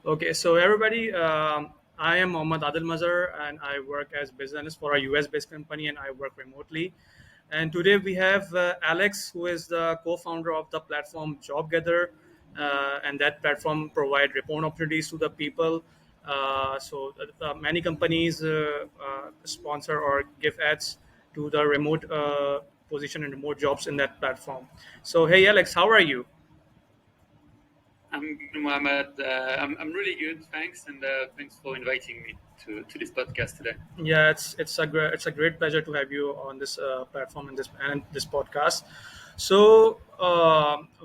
Okay, so everybody, I am Mohammad Adil Mazhar, and I work as business analyst for a US-based company, and I work remotely. And today we have Alex, who is the co-founder of the platform Jobgether, and that platform provide remote opportunities to the people. Many companies sponsor or give ads to the remote position and remote jobs in that platform. So, hey Alex, how are you? I'm good, Mohammed. I'm really good, thanks, and thanks for inviting me to this podcast today. Yeah, it's a great pleasure to have you on this platform and this podcast. So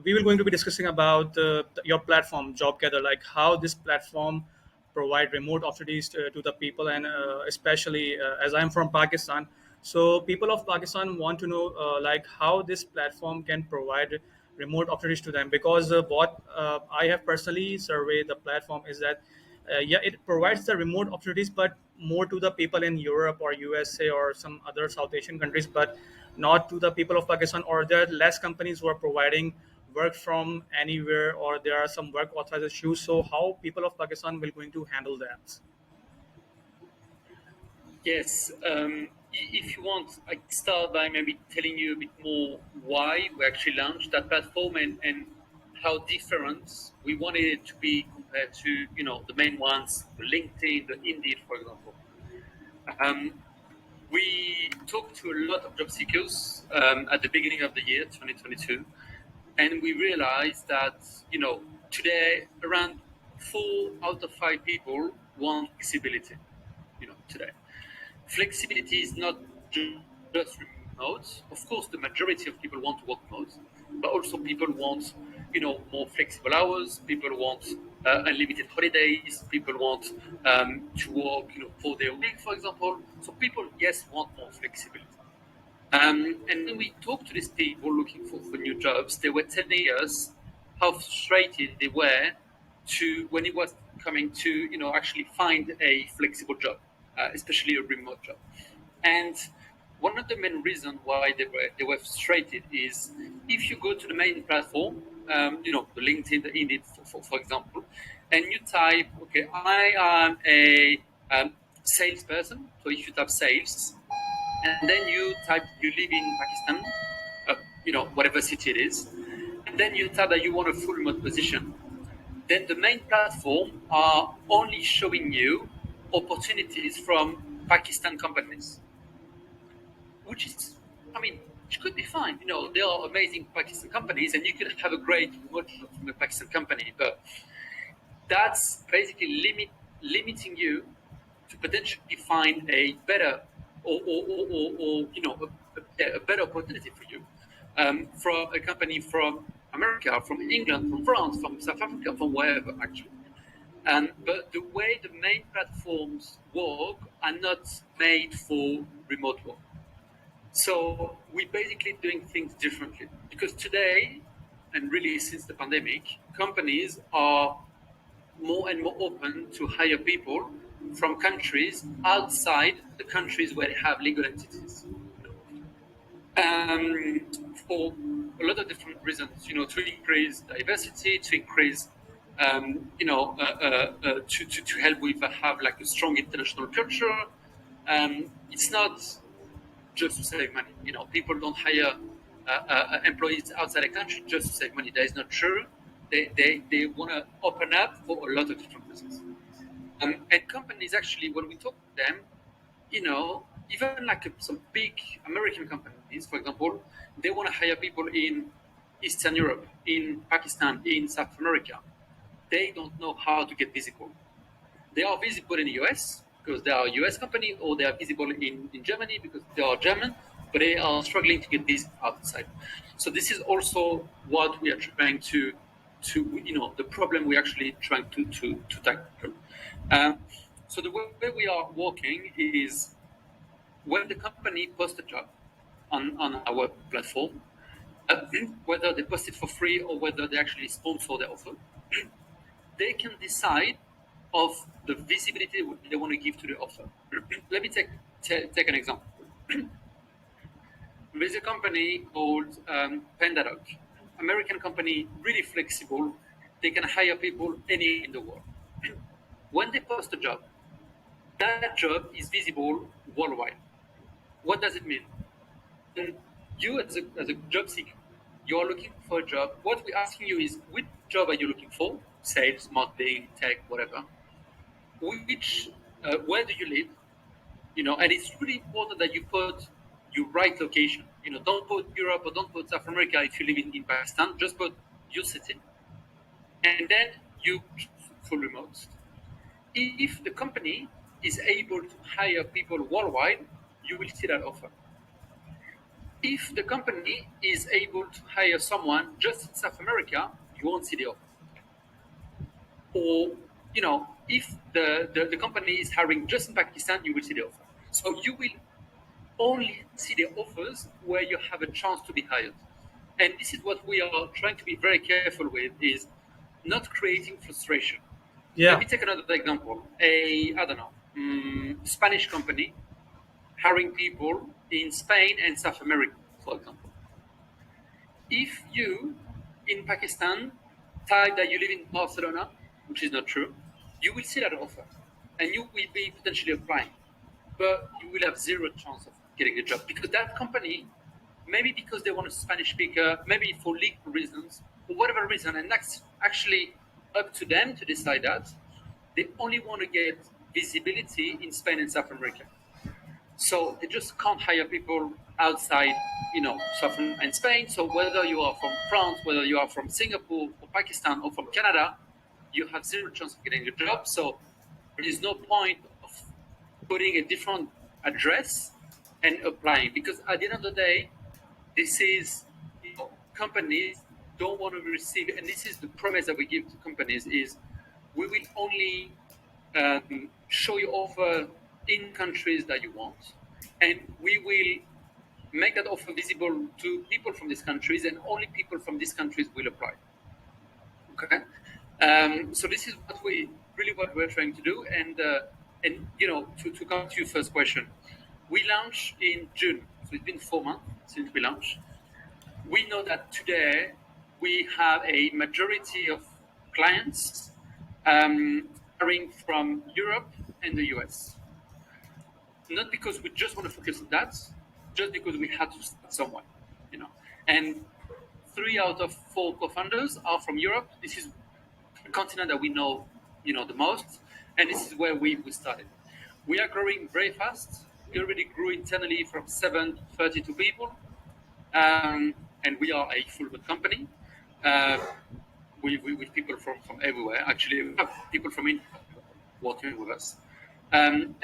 we will going to be discussing about your platform, Jobgather, like how this platform provide remote opportunities to the people, and especially as I'm from Pakistan, so people of Pakistan want to know like how this platform can provide remote opportunities to them because what I have personally surveyed the platform is that yeah, it provides the remote opportunities, but more to the people in Europe or USA or some other South Asian countries, but not to the people of Pakistan. Or there are less companies who are providing work from anywhere, or there are some work authorization issues. So how people of Pakistan will going to handle that? Yes, if you want, I can start by maybe telling you a bit more why we actually launched that platform and how different we wanted it to be compared to the main ones, the LinkedIn, the Indeed, for example. Um, we talked to a lot of job seekers at the beginning of the year, 2022, and we realized that today around 4 out of 5 people want flexibility. Today flexibility is not just remote. Of course, the majority of people want to work remote, but also people want more flexible hours. People want unlimited holidays. People want to work 4 day a week, for example. So people, yes, want more flexibility. And when we talked to these people looking for new jobs, they were telling us how frustrated they were to when it was coming to actually find a flexible job, especially a remote job. And one of the main reasons why they were frustrated is if you go to the main platform, the LinkedIn, the Indeed, for example, and you type, okay, I am a salesperson. So if you type sales, and then you type you live in Pakistan, whatever city it is, and then you type that you want a full remote position. Then the main platform are only showing you opportunities from Pakistan companies, which is, I mean, which could be fine. There are amazing Pakistan companies, and you could have a great remote job from a Pakistan company, but that's basically limiting you to potentially find a better or a better opportunity for you from a company from America, from England, from France, from South Africa, from wherever actually. But the way the main platforms work are not made for remote work. So we're basically doing things differently because today, and really since the pandemic, companies are more and more open to hire people from countries outside the countries where they have legal entities. Um, for a lot of different reasons, to increase diversity, to increase, to help with have like a strong international culture. It's not just to save money. People don't hire employees outside the country just to save money. That is not true. They want to open up for a lot of different reasons. And companies actually, when we talk to them, even like some big American companies, for example, they want to hire people in Eastern Europe, in Pakistan, in South America. They don't know how to get visible. They are visible in the US because they are a US company, or they are visible in Germany because they are German, but they are struggling to get this outside. So this is also what we are trying to the problem we're actually trying to tackle. Um, so the way we are working is when the company posts a job on our platform, whether they post it for free or whether they actually sponsor the offer, they can decide of the visibility they want to give to the offer. Let me take an example. There's a company called Pandadoc, American company, really flexible. They can hire people anywhere in the world. When they post a job, that job is visible worldwide. What does it mean? And you, as a job seeker, you are looking for a job. What we're asking you is, which job are you looking for? Sales, marketing, tech, whatever. Which, where do you live? And it's really important that you put your right location. Don't put Europe or don't put South America if you live in Pakistan. Just put your city, and then you full remote. If the company is able to hire people worldwide, you will see that offer. If the company is able to hire someone just in South America, you won't see the offer. Or, if the company is hiring just in Pakistan, you will see the offer. So you will only see the offers where you have a chance to be hired. And this is what we are trying to be very careful with, is not creating frustration. Let Yeah. me take another example. I don't know, Spanish company hiring people in Spain and South America, for example. If you in Pakistan type that you live in Barcelona, which is not true, you will see that offer and you will be potentially applying, but you will have zero chance of getting a job because that company, maybe because they want a Spanish speaker, maybe for legal reasons, for whatever reason, and that's actually up to them to decide that, they only want to get visibility in Spain and South America. So they just can't hire people outside, South and Spain. So whether you are from France, whether you are from Singapore or Pakistan or from Canada, you have zero chance of getting a job. So there is no point of putting a different address and applying because at the end of the day, this is companies don't want to receive, and this is the promise that we give to companies is we will only show you offer in countries that you want, and we will make that offer visible to people from these countries, and only people from these countries will apply. Okay, so this is what we're trying to do, and to come to your first question, we launched in June, so it's been 4 months since we launched. We know that today we have a majority of clients hiring from Europe and the US. Not because we just want to focus on that, just because we had to start somewhere, And 3 out of 4 co-founders are from Europe. This is the continent that we know, the most, and this is where we started. We are growing very fast. We already grew internally from 7 to 32 people, and we are a full good company. With people from everywhere. Actually, we have people from India working with us. And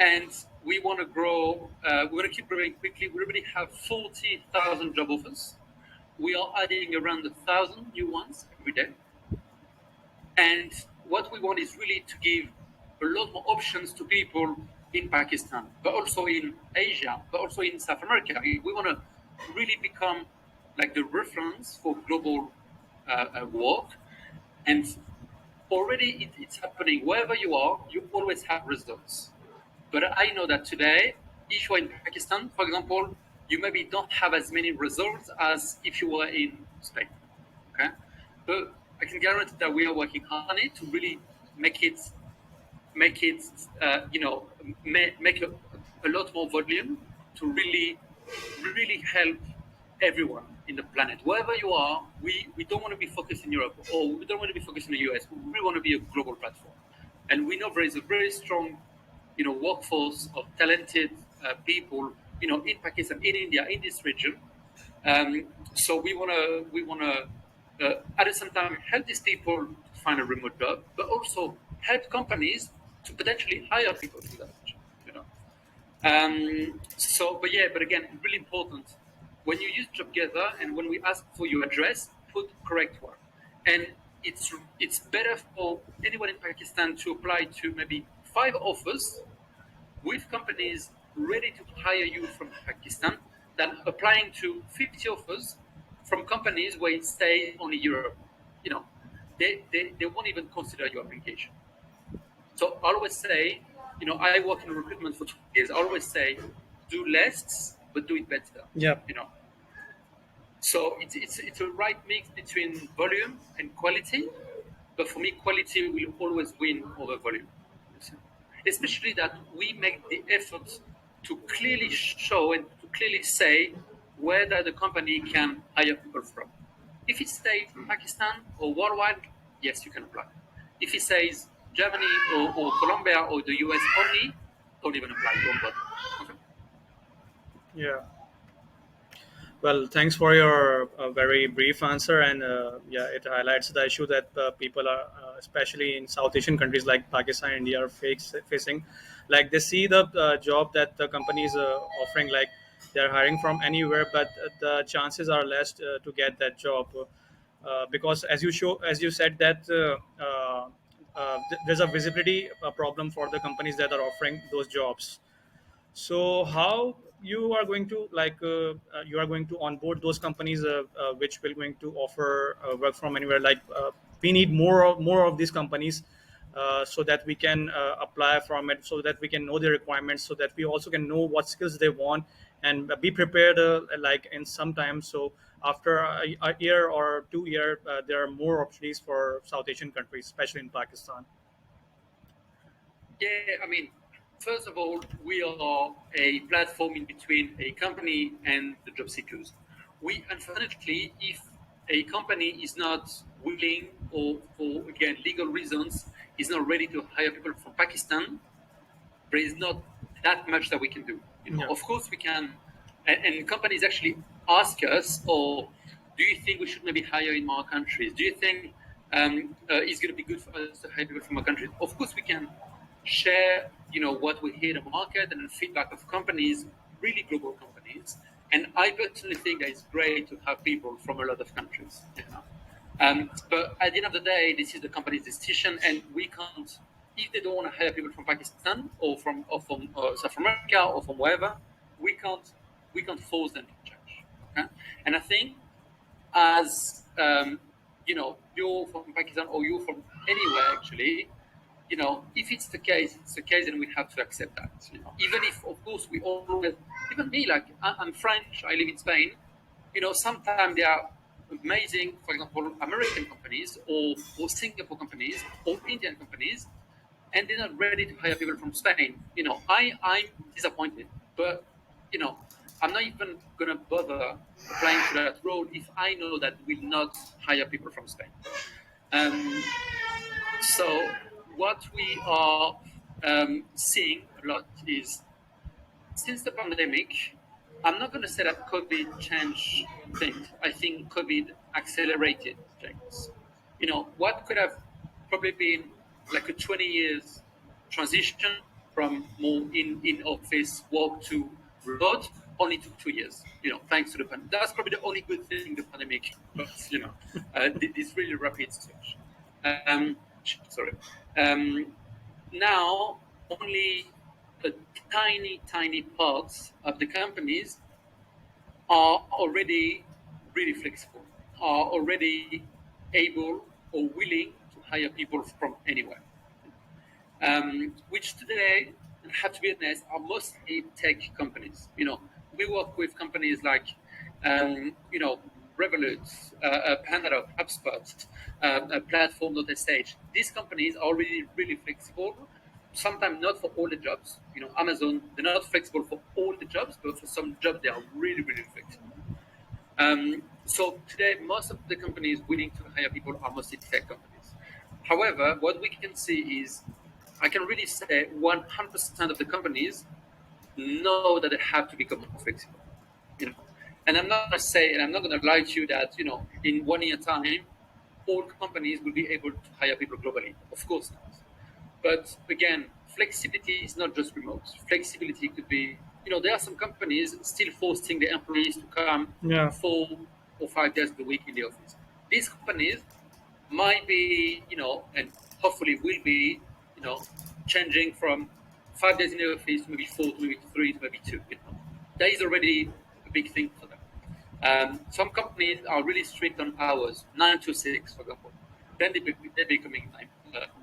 we want to grow, we want to keep growing quickly. We already have 40,000 job offers. We are adding around 1,000 new ones every day. And what we want is really to give a lot more options to people in Pakistan, but also in Asia, but also in South America. We want to really become like the reference for global work. And already it's happening. Wherever you are, you always have results. But I know that today, if you're in Pakistan, for example, you maybe don't have as many results as if you were in Spain. Okay, but I can guarantee that we are working hard on it to really make it, make a lot more volume to really, really help everyone in the planet. Wherever you are, we don't want to be focused in Europe or we don't want to be focused in the US. We really want to be a global platform. And we know there is a very strong, workforce of talented people, in Pakistan, in India, in this region. So we wanna at the same time help these people to find a remote job, but also help companies to potentially hire people from that region. But again, really important when you use Jobgether and when we ask for your address, put correct one. And it's better for anyone in Pakistan to apply to maybe 5 offers with companies ready to hire you from Pakistan than applying to 50 offers from companies where it stays only Europe. They won't even consider your application. So I always say, I work in recruitment for 20 years. I always say, do less, but do it better. Yeah. You know. So it's a right mix between volume and quality, But for me, quality will always win over volume. Especially that we make the effort to clearly show and to clearly say whether the company can hire people from. If it stays Pakistan or worldwide, yes, you can apply. If it says Germany or Colombia or the US only, don't even apply. Don't bother. Okay. Yeah. Well, thanks for your very brief answer, and yeah, it highlights the issue that people are, especially in South Asian countries like Pakistan, India, are facing. Like they see the job that the company is offering, like they're hiring from anywhere, but the chances are less to get that job, because as you said that there's a visibility problem for the companies that are offering those jobs. So how you are going to you are going to onboard those companies which will going to offer work from anywhere? Like we need more of these companies so that we can apply from it, so that we can know their requirements, so that we also can know what skills they want and be prepared like in some time. So after a year or 2 year, there are more opportunities for South Asian countries, especially in Pakistan. Yeah, I mean, first of all, we are a platform in between a company and the job seekers. We, unfortunately, if a company is not willing or for, again, legal reasons, is not ready to hire people from Pakistan, there is not that much that we can do. Yeah. Of course, we can, and companies actually ask us, or do you think we should maybe hire in more countries? Do you think it's going to be good for us to hire people from our countries? Of course, we can share, what we hear in the market and the feedback of companies, really global companies. And I personally think that it's great to have people from a lot of countries. But at the end of the day, this is the company's decision, and we can't. If they don't want to hire people from Pakistan or from South America or from wherever, we can't force them to change. Okay? And I think as you're from Pakistan or you're from anywhere actually, if it's the case, it's the case, and we have to accept that. Even if, of course, we always, even me, like I'm French, I live in Spain. Sometimes they are amazing, for example, American companies or Singapore companies or Indian companies, and they're not ready to hire people from Spain. I'm disappointed, but you know, I'm not even gonna bother applying to that role if I know that will not hire people from Spain. Um, so what we are seeing a lot is since the pandemic, I'm not going to say that COVID changed things. I think COVID accelerated things. What could have probably been like a 20 years transition from more in office work to remote only took 2 years, thanks to the pandemic. That's probably the only good thing the pandemic was, this really rapid switch. Sorry. Um, Now, only a tiny, tiny parts of the companies are already really flexible, are already able or willing to hire people from anywhere. Which today, have to be honest, are mostly tech companies. We work with companies like, Revolut, Panera, HubSpot, Platform.sh. These companies are really, really flexible. Sometimes not for all the jobs. Amazon, they're not flexible for all the jobs, but for some jobs, they are really, really flexible. So today, most of the companies willing to hire people are mostly tech companies. However, what we can see is, I can really say 100% of the companies know that they have to become more flexible. You know, and I'm not going to say, and I'm not going to lie to you that in 1 year time, all companies will be able to hire people globally. Of course not. But again, flexibility is not just remote. Flexibility could be, there are some companies still forcing their employees to come Yeah. 4 or 5 days a week in the office. These companies might be, and hopefully will be, changing from 5 days in the office to maybe 4 to maybe 3 to maybe 2. That is already a big thing for them. Some companies are really strict on hours, 9 to 6, for example. Then they're becoming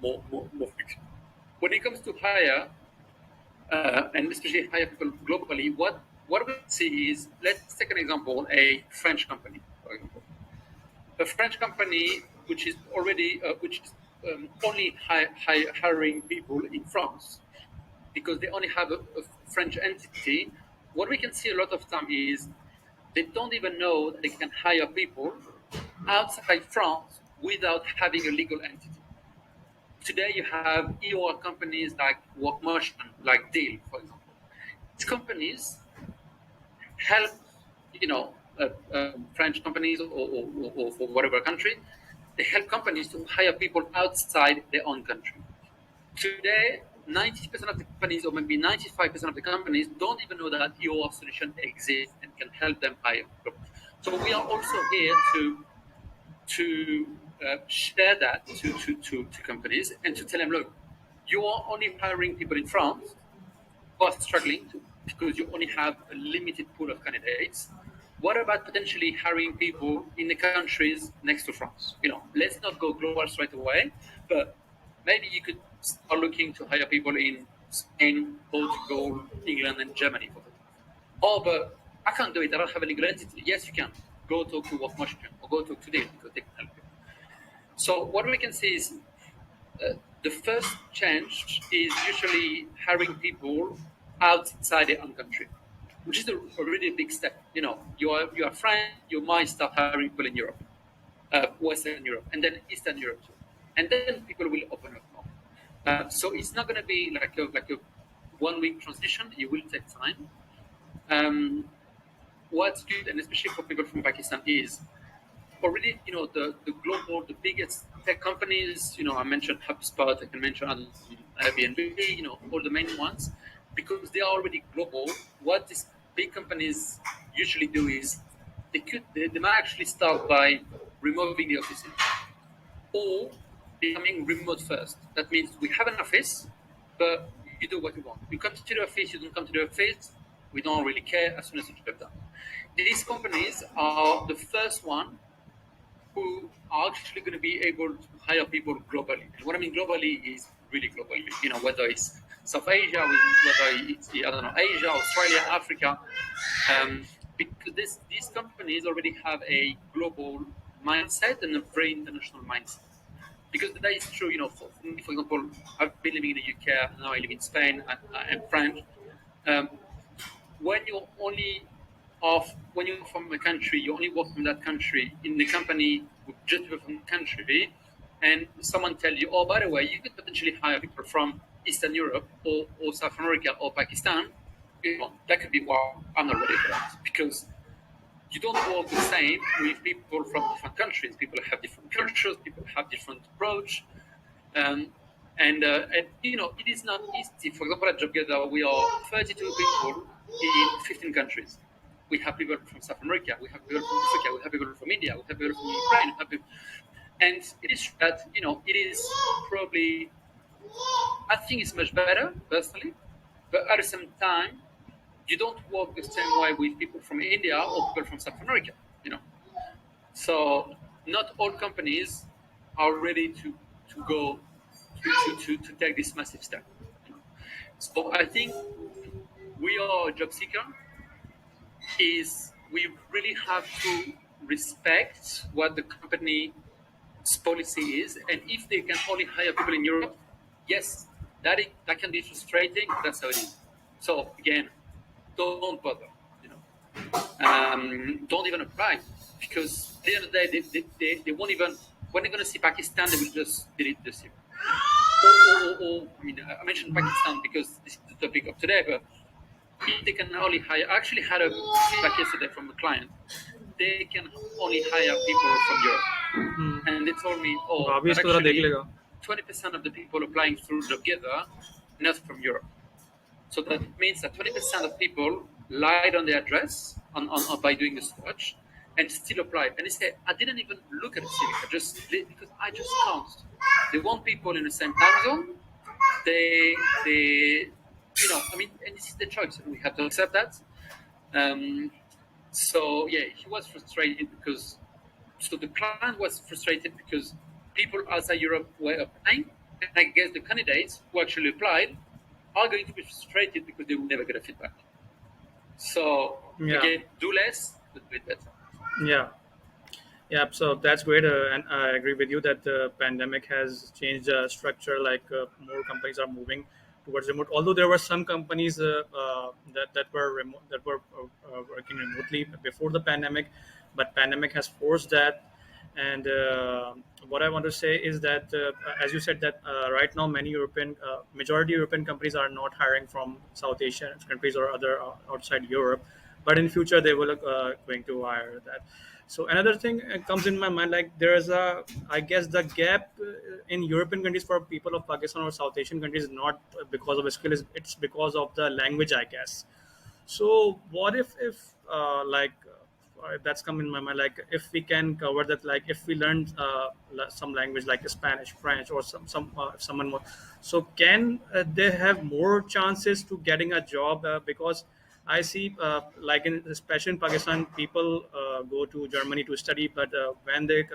more flexible. When it comes to hire, and especially hire people globally, what we see is, let's take an example, a French company, for example. A French company, which is only hiring people in France because they only have a French entity. What we can see a lot of time is they don't even know that they can hire people outside France without having a legal entity. Today you have EOR companies like Workmotion, like Deal, for example. These companies help, French companies or for whatever country, they help companies to hire people outside their own country. Today, 90% of the companies, or maybe 95% of the companies, don't even know that your solution exists and can help them hire people. So we are also here to share that to companies and to tell them, look, you are only hiring people in France who are struggling because you only have a limited pool of candidates. What about potentially hiring people in the countries next to France? Let's not go global straight away, but maybe you could start looking to hire people in Spain, Portugal, England, and Germany for that. Oh, but I can't do it. I don't have a legal entity. Yes, you can. Go talk to Workmotion or go talk to them because they can help you. So what we can see is the first change is usually hiring people outside their own country, which is a really big step. You are French, you might start hiring people in Europe, Western Europe, and then Eastern Europe too, and then people will open up more. So it's not going to be like a 1 week transition. It will take time. What's good, and especially for people from Pakistan, is already, the biggest tech companies, I mentioned HubSpot, I can mention Airbnb, all the main ones, because they are already global. What these big companies usually do is they might actually start by removing the offices or becoming remote first. That means we have an office, but you do what you want. You come to the office, you don't come to the office, we don't really care as soon as it's done. These companies are the first one who are actually going to be able to hire people globally. And what I mean globally is really globally. Whether it's South Asia, whether it's I don't know, Asia, Australia, Africa, because these companies already have a global mindset and a very international mindset. Because that is true. For me, for example, I've been living in the UK, now I live in Spain. I'm French. Um, when you're only when you're from a country, you only work from that country in the company with just people from the country, and someone tell you, oh, by the way, you could potentially hire people from Eastern Europe or South America or Pakistan. That could be, wow, I'm not ready for that, because you don't work the same with people from different countries. People have different cultures. People have different approach. Um, and it is not easy. For example, at Jobgether, we are 32 people in 15 countries. We have people from South America, we have people from Africa, we have people from India, we have people from Ukraine, and it is that it is probably, I think it's much better personally, but at the same time, you don't work the same way with people from India or people from South America. You know, so not all companies are ready to go to take this massive step. You know? So I think we are a job seeker. Is we really have to respect what the company's policy is, and if they can only hire people in Europe, yes, that can be frustrating. That's how it is. So again, don't bother. You know, don't even apply, because at the end of the day, they won't even, when they're going to see Pakistan, they will just delete the CV. I mean, I mentioned Pakistan because this is the topic of today, but if they can only hire, I actually had a feedback yesterday from a client. They can only hire people from Europe, and they told me, वो oh, अभी but इसको जरा देख actually, लेगा. 20% of the people applying through Jobgether not from Europe. So that means that 20% of people lied on their address by doing the search and still applied. And they say, I didn't even look at the CV. Because I just can't. They want people in the same time zone. They, I mean, and this is the choice, and we have to accept that. Um, so yeah, he was frustrated because, so the client was frustrated because people outside Europe were applying, and I guess the candidates who actually applied are going to be frustrated because they will never get a feedback. So Yeah, again, do less, but do it better. yeah. Yeah, so that's great, and I agree with you that the pandemic has changed the structure. Like more companies are moving towards remote. Although there were some companies that were working remotely before the pandemic, but pandemic has forced that. And what I want to say is that, as you said, that right now many majority European companies are not hiring from South Asian countries or other outside Europe, but in future they will going to hire that. So another thing comes in my mind, like there is a, I guess the gap in European countries for people of Pakistan or South Asian countries is not because of a skill, it's because of the language, I guess. So what if that's come in my mind, like if we can cover that, like if we learn some language like Spanish, French, or if someone more, so can they have more chances to getting a job, because I see like in especially in Pakistan, people go to Germany to study, but when they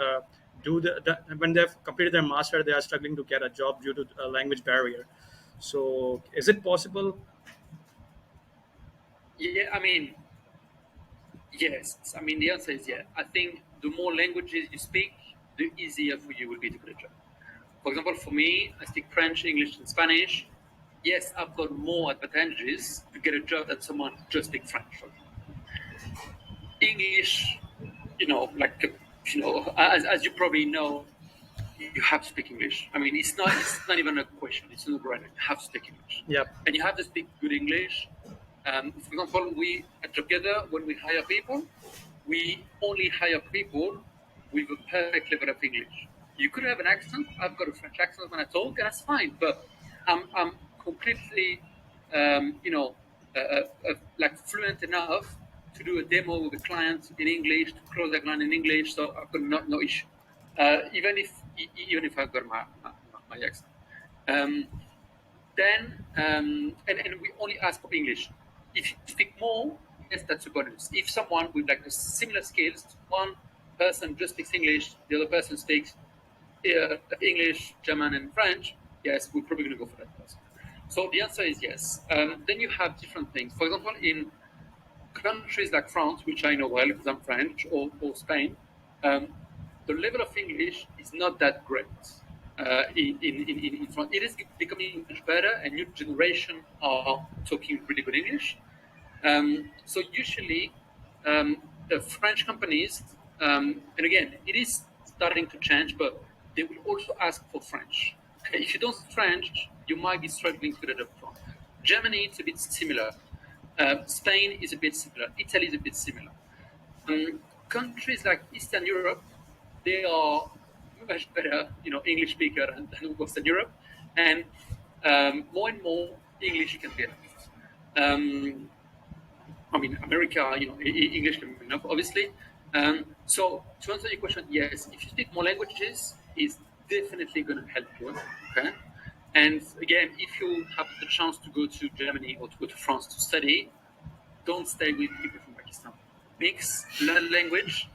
when they've completed their master, they are struggling to get a job due to a language barrier. So is it possible? Yeah, I mean, yes. I mean, the answer is yeah. I think the more languages you speak, the easier for you will be to get a job. For example, for me, I speak French, English, and Spanish. Yes, I've got more advantages to get a job than someone just speak French. For example. English, like as you probably know, you have to speak English. I mean, it's not even a question. It's a no-brainer. You have to speak English, Yep. and you have to speak good English. For example, we at Jobgether, when we hire people, we only hire people with a perfect level of English. You could have an accent. I've got a French accent when I talk, and that's fine. But I'm completely, like fluent enough to do a demo with a client in English, to close the client in English. So I've got no issue, even if I've got my accent. Um, and we only ask for English. If you speak more, yes, that's a bonus. If someone with like similar skills, one person just speaks English, the other person speaks English, German, and French, yes, we're probably going to go for that person. So the answer is yes. Then you have different things. For example, in countries like France, which I know well because I'm French, or Spain, um, the level of English is not that great. In France, it is becoming much better, and new generation are talking really good English. So usually, the French companies, and again, it is starting to change, but they will also ask for French. Okay, if you don't speak French, you might be struggling to get a job from. Germany, it's a bit similar. Spain is a bit similar. Italy is a bit similar. Countries like Eastern Europe, they are much better, English speaker than Western Europe, and more and more English you can get. Um, I mean, America, English can be enough, obviously. So to answer your question, yes, if you speak more languages, it's definitely going to help you. Okay. And again, if you have the chance to go to Germany or to go to France to study, don't stay with people from Pakistan. Mix, learn language,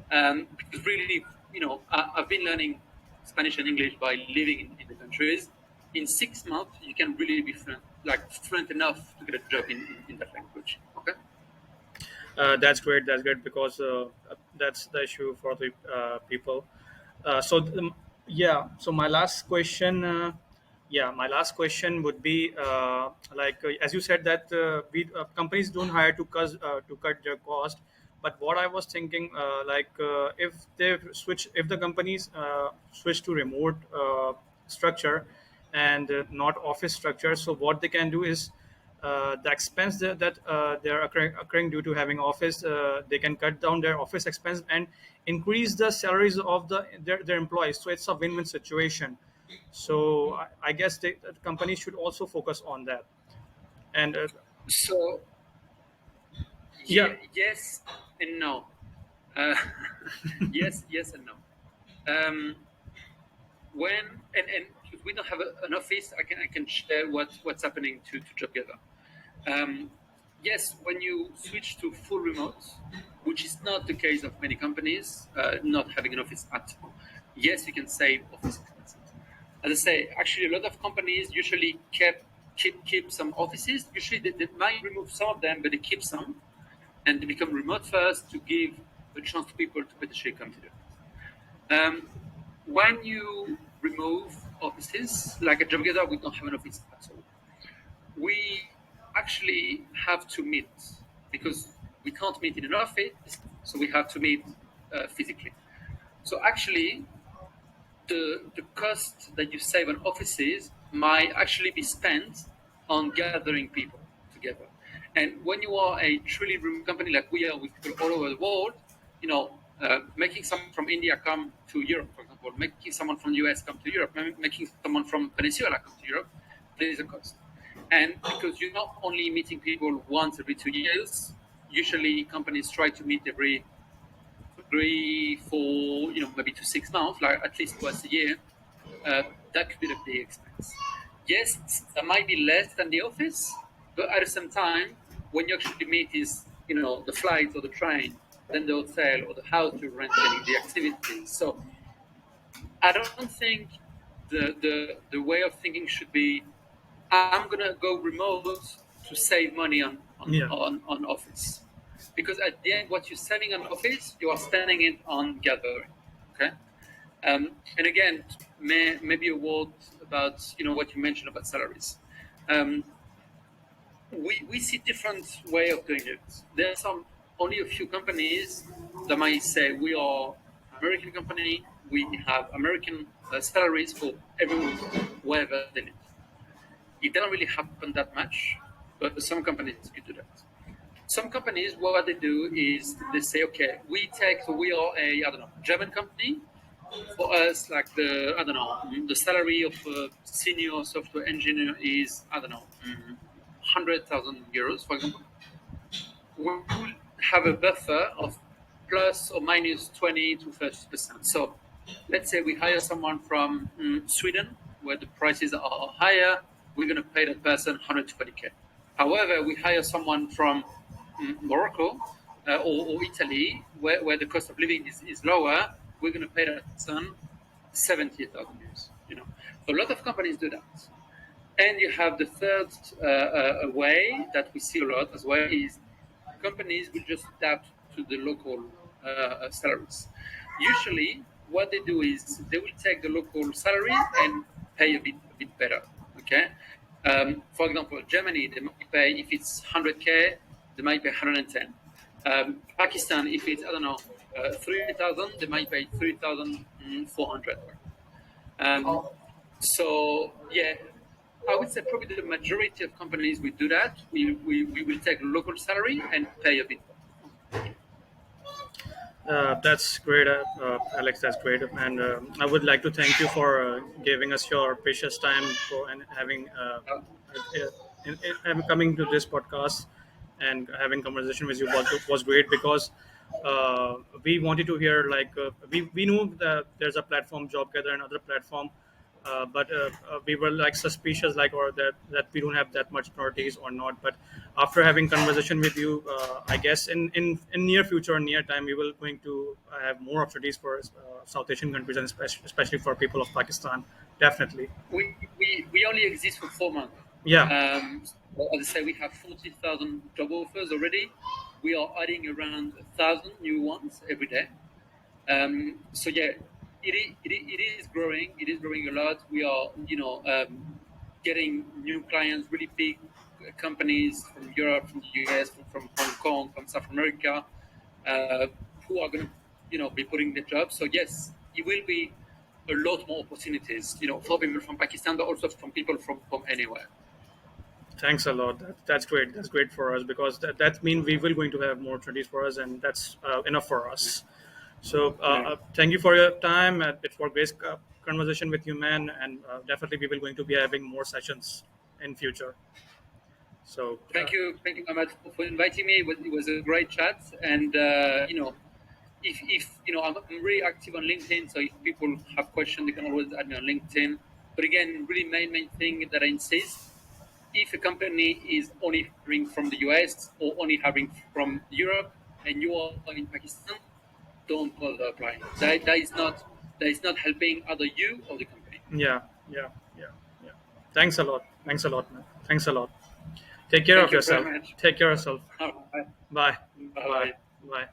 because really, I've been learning Spanish and English by living in the countries. In 6 months, you can really be fluent enough to get a job in that language. Okay. That's great. That's great because that's the issue for the people. So yeah. So my last question, my last question would be as you said that we companies don't hire to cut their cost. But what I was thinking, if if the companies switch to remote structure and not office structure, so what they can do is the expense that they are occurring due to having office, they can cut down their office expense and increase the salaries of their employees. So it's a win-win situation. So I guess the companies should also focus on that. And So yeah, yes and no. Uh, yes and no. Um, when and if we don't have an office, I can share what's happening to Jobgether. Um, yes, when you switch to full remote, which is not the case of many companies, not having an office at all. Yes, you can save office expenses. As I say, actually, a lot of companies usually keep some offices. Usually, they might remove some of them, but they keep some, and they become remote first to give a chance to people to potentially come to them. Um, when you remove offices, like at Jobgether, we don't have an office at all. We actually have to meet because we can't meet in an office, so we have to meet physically. So actually, the cost that you save on offices might actually be spent on gathering people together. And when you are a truly remote company like we are, with people all over the world, making someone from India come to Europe, for example, making someone from the US come to Europe, making someone from Venezuela come to Europe, there is a cost. And because you're not only meeting people once every 2 years, usually companies try to meet every 3, 4, maybe to 6 months, like at least twice a year, uh, that could be a big expense. Yes, that might be less than the office, but at the same time, when you actually meet is, the flight or the train, then the hotel or the house you're renting, the activities. So I don't think the way of thinking should be, I'm gonna go remote to save money on on, Yeah. on, on office. Because at the end, what you're saving on office, you are spending it on gathering. Okay. And again, maybe a word about what you mentioned about salaries. Um, we see different way of doing it. There are some only a few companies that might say we are American company. We have American salaries for everyone wherever they live. It doesn't really happen that much, but some companies could do that. Some companies, what they do is they say, okay, we are a, I don't know, German company. For us, like I don't know, the salary of a senior software engineer is, I don't know, 100,000 euros, for example. We will have a buffer of plus or minus 20 to 30%. So let's say we hire someone from Sweden, where the prices are higher, we're going to pay that person 120K. However, we hire someone from Morocco or Italy, where the cost of living is lower, we're going to pay that person 70,000 euros. So a lot of companies do that. And you have the third way that we see a lot as well is companies will just adapt to the local salaries. Usually, what they do is they will take the local salary and pay a bit better. Okay. For example, Germany, they might pay, if it's 100K, they might pay 110. Pakistan, if it's, I don't know, 3,000, they might pay 3,400. Um, so yeah, I would say probably the majority of companies will do that. We will take local salary and pay a bit. That's great, Alex. That's great, and I would like to thank you for giving us your precious time for and having coming to this podcast and having conversation with you was great because we wanted to hear like we knew that there's a platform Jobgather and other platform, but we were like suspicious like or that we don't have that much priorities or not. But after having conversation with you, I guess in near future, near time, we will going to have more opportunities for South Asian countries and especially for people of Pakistan. Definitely. We only exist for 4 months. Yeah. As I say, we have 40,000 job offers already. We are adding around 1,000 new ones every day. So yeah, it is growing. It is growing a lot. We are, getting new clients, really big companies from Europe, from the US, from Hong Kong, from South America, uh, who are going to, be putting the jobs. So yes, it will be a lot more opportunities, for people from Pakistan, but also from people from anywhere. Thanks a lot. That's great. That's great for us because that means we will going to have more opportunities for us, and that's enough for us. So Yeah. thank you for your time. It was great conversation with you, man, and definitely we will going to be having more sessions in future. So Thank you very much for inviting me. It was a great chat, and if I'm really active on LinkedIn, so if people have questions, they can always add me on LinkedIn. But again, really main thing that I insist: if a company is only hiring from the US or only hiring from Europe, and you are in Pakistan, don't bother applying. That is not helping either you or the company. yeah, yeah, yeah, yeah. Thanks a lot. Thanks a lot, man. Thanks a lot. Take care Thank of you very yourself. much. Take care of yourself. All right. Bye. Bye Bye. bye. Bye.